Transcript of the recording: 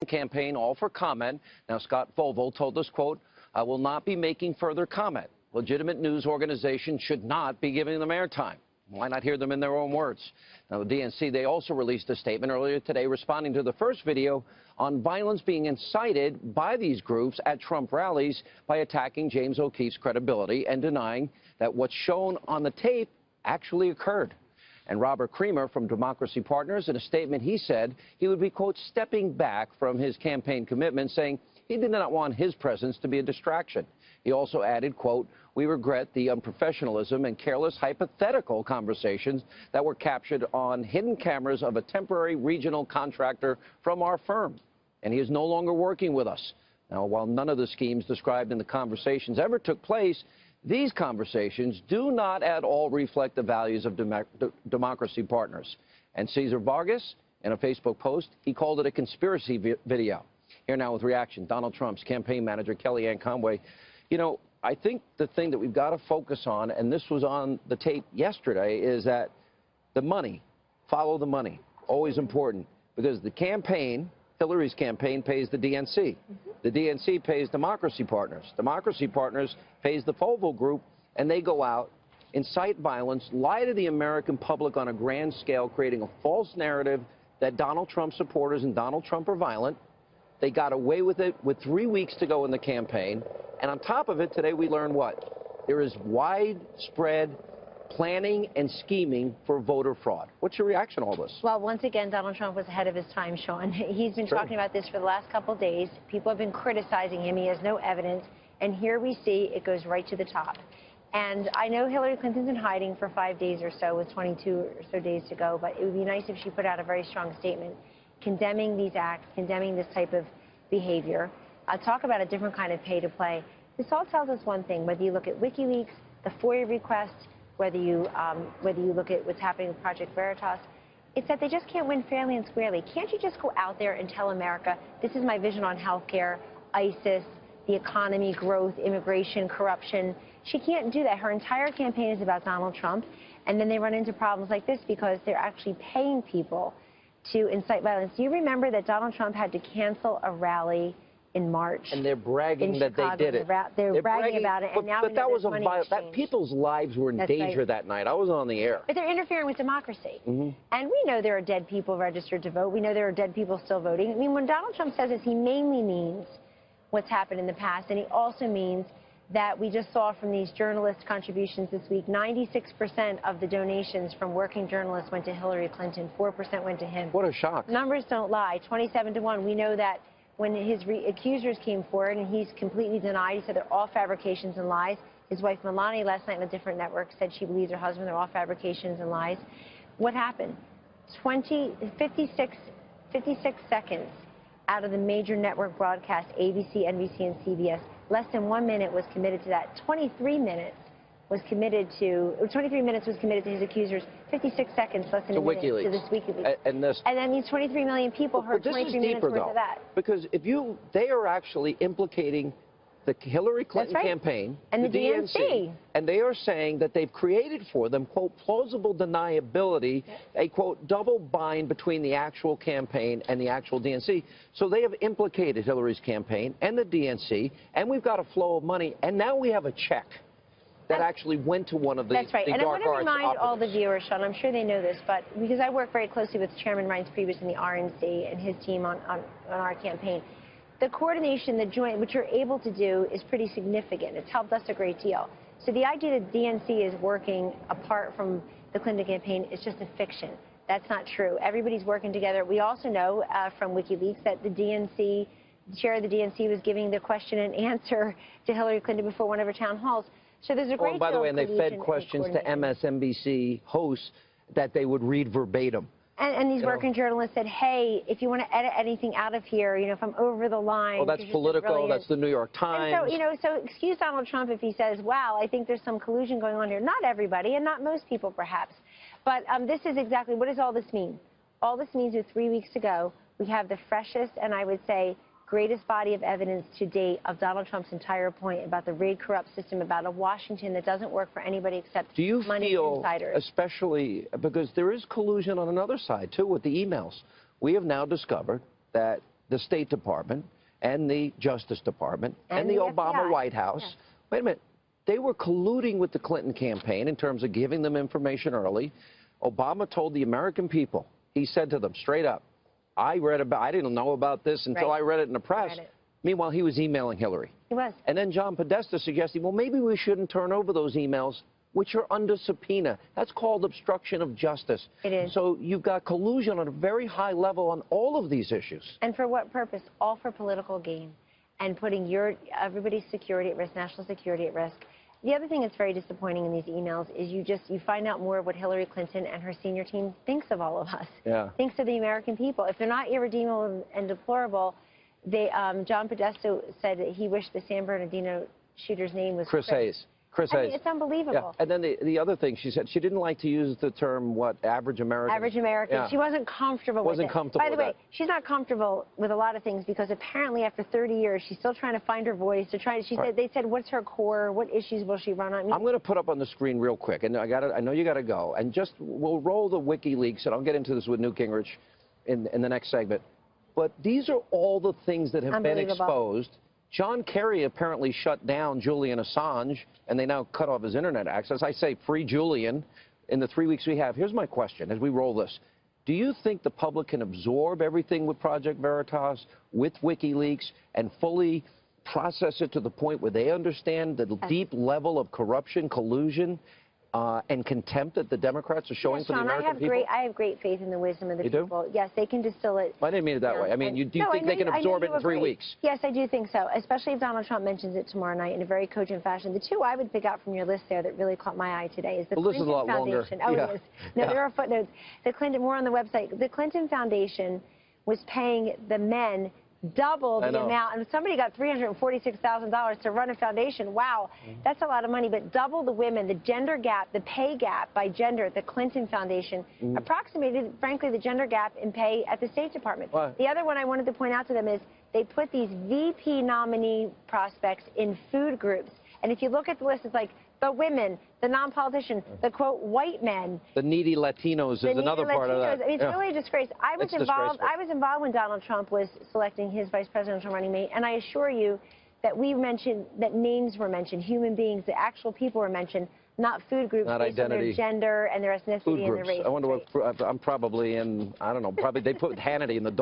campaign, all for comment. Now, Scott Volvo told us, quote, "I will not be making further comment. Legitimate news organizations should not be giving them airtime." Why not hear them in their own words? Now, the DNC, they also released a statement earlier today responding to the first video on violence being incited by these groups at Trump rallies by attacking James O'Keefe's credibility and denying that what's shown on the tape actually occurred. And Robert Creamer from Democracy Partners, in a statement, he said he would be, quote, stepping back from his campaign commitment, saying he did not want his presence to be a distraction. He also added, quote, "We regret the unprofessionalism and careless hypothetical conversations that were captured on hidden cameras of a temporary regional contractor from our firm. And he is no longer working with us." Now, while none of the schemes described in the conversations ever took place, these conversations do not at all reflect the values of Democracy Partners. And Cesar Vargas, in a Facebook post, he called it a conspiracy video. Here now with reaction, Donald Trump's campaign manager, Kellyanne Conway. You know, I think the thing that we've got to focus on, and this was on the tape yesterday, is that the money, follow the money, always important, because the campaign, Hillary's campaign, pays the DNC. The DNC pays Democracy Partners. Democracy Partners pays the Volvo Group, and they go out, incite violence, lie to the American public on a grand scale, creating a false narrative that Donald Trump supporters and Donald Trump are violent. They got away with it with 3 weeks to go in the campaign. And on top of it, today we learned what? There is widespread planning and scheming for voter fraud. What's your reaction to all this? Well, once again, Donald Trump was ahead of his time, Sean. He's been talking about this for the last couple of days. People have been criticizing him. He has no evidence. And here we see it goes right to the top. And I know Hillary Clinton's in hiding for 5 days or so, with 22 or so days to go. But it would be nice if she put out a very strong statement condemning these acts, condemning this type of behavior. Talk about a different kind of pay to play. This all tells us one thing, whether you look at WikiLeaks, the FOIA request, whether you look at what's happening with Project Veritas, it's that they just can't win fairly and squarely. Can't you just go out there and tell America, this is my vision on health care, ISIS, the economy, growth, immigration, corruption? She can't do that. Her entire campaign is about Donald Trump, and then they run into problems like this because they're actually paying people to incite violence. Do you remember that Donald Trump had to cancel a rally in March? And they're bragging that they did it. They're bragging about it, and now but that was a violence. That people's lives were in danger that night. I was on the air. But they're interfering with democracy. And we know there are dead people registered to vote. We know there are dead people still voting. I mean, when Donald Trump says this, he mainly means what's happened in the past, and he also means that we just saw from these journalist contributions this week, 96% of the donations from working journalists went to Hillary Clinton, 4% went to him. What a shock. Numbers don't lie, 27-1. We know that when his accusers came forward, and he's completely denied, he said they're all fabrications and lies. His wife Melania last night on a different network said she believes her husband, they're all fabrications and lies. What happened? 56 seconds out of the major network broadcasts, ABC, NBC, and CBS, less than 1 minute was committed to that. 23 minutes was committed to his accusers. 56 seconds, less than a minute to this WikiLeaks. And that means 23 million people heard 23 minutes worth of that. Because they are actually implicating the Hillary Clinton campaign and the DNC. And they are saying that they've created for them, quote, plausible deniability, a, quote, double bind between the actual campaign and the actual DNC. So they have implicated Hillary's campaign and the DNC, and we've got a flow of money, and now we have a check that actually went to one of the That's right. the and I dark want to remind operatives. all the viewers, Sean, I'm sure they know this, but because I work very closely with Chairman Reince Priebus in the RNC and his team on our campaign, the coordination, the joint, what you're able to do is pretty significant. It's helped us a great deal. So the idea that DNC is working apart from the Clinton campaign is just a fiction. That's not true. Everybody's working together. We also know from WikiLeaks that the DNC, the chair of the DNC was giving the question and answer to Hillary Clinton before one of her town halls. So there's a great and by the way, and they fed questions to MSNBC hosts that they would read verbatim. And these working journalists said, hey, if you want to edit anything out of here, if I'm over the line. Well, that's Politico, that's the New York Times. And so, so excuse Donald Trump if he says, wow, I think there's some collusion going on here. Not everybody, and not most people, perhaps. But this is exactly, what does all this mean? All this means with 3 weeks to go, we have the freshest and I would say greatest body of evidence to date of Donald Trump's entire point about the rigged, corrupt system, about a Washington that doesn't work for anybody except money insiders. Especially because there is collusion on another side, too, with the emails. We have now discovered that the State Department and the Justice Department and the Obama FBI. White House. Yes. Wait a minute. They were colluding with the Clinton campaign in terms of giving them information early. Obama told the American people, he said to them straight up, I didn't know about this until I read it in the press. Meanwhile, he was emailing Hillary. He was. And then John Podesta suggested, well, maybe we shouldn't turn over those emails, which are under subpoena. That's called obstruction of justice. It is. So you've got collusion on a very high level on all of these issues. And for what purpose? All for political gain and putting everybody's security at risk, national security at risk. The other thing that's very disappointing in these emails is you find out more of what Hillary Clinton and her senior team thinks of all of us. Yeah. Thinks of the American people. If they're not irredeemable and deplorable, John Podesta said that he wished the San Bernardino shooter's name was Chris Hayes. Chris Hayes. It's unbelievable. Yeah. And then the other thing she said, she didn't like to use the term, what, average American? Average American. Yeah. She wasn't comfortable with it. Wasn't comfortable By the way, with that. she's not comfortable with a lot of things because apparently after 30 years, she's still trying to find her voice. They said, what's her core? What issues will she run on? I mean, I'm going to put up on the screen real quick, and I know you got to go, and we'll roll the WikiLeaks, and I'll get into this with Newt Gingrich in the next segment. But these are all the things that have been exposed. John Kerry apparently shut down Julian Assange, and they now cut off his internet access. I say free Julian in the 3 weeks we have. Here's my question as we roll this. Do you think the public can absorb everything with Project Veritas, with WikiLeaks, and fully process it to the point where they understand the deep level of corruption, collusion, and contempt that the Democrats are showing for the American people? I have great faith in the wisdom of the people. Yes, they can distill it. I didn't mean it that way. I mean, do you think they can absorb it in 3 weeks? Yes, I do think so, especially if Donald Trump mentions it tomorrow night in a very cogent fashion. The two I would pick out from your list there that really caught my eye today is the Clinton Foundation. Oh, it is. No, there are footnotes. More on the website. The Clinton Foundation was paying the men double the amount, and somebody got $346,000 to run a foundation. Wow, that's a lot of money. But double the women, the gender gap, the pay gap by gender at the Clinton Foundation approximated, frankly, the gender gap in pay at the State Department. The other one I wanted to point out to them is they put these VP nominee prospects in food groups. And if you look at the list, it's like the women, the non-politicians, the, quote, white men. The needy Latinos is another part of that. I mean, it's really a disgrace. I was involved when Donald Trump was selecting his vice presidential running mate, and I assure you that that names were mentioned, human beings, the actual people were mentioned, not food groups based on their gender and their ethnicity and their race. I wonder what, I'm probably in, I don't know, probably they put Hannity in the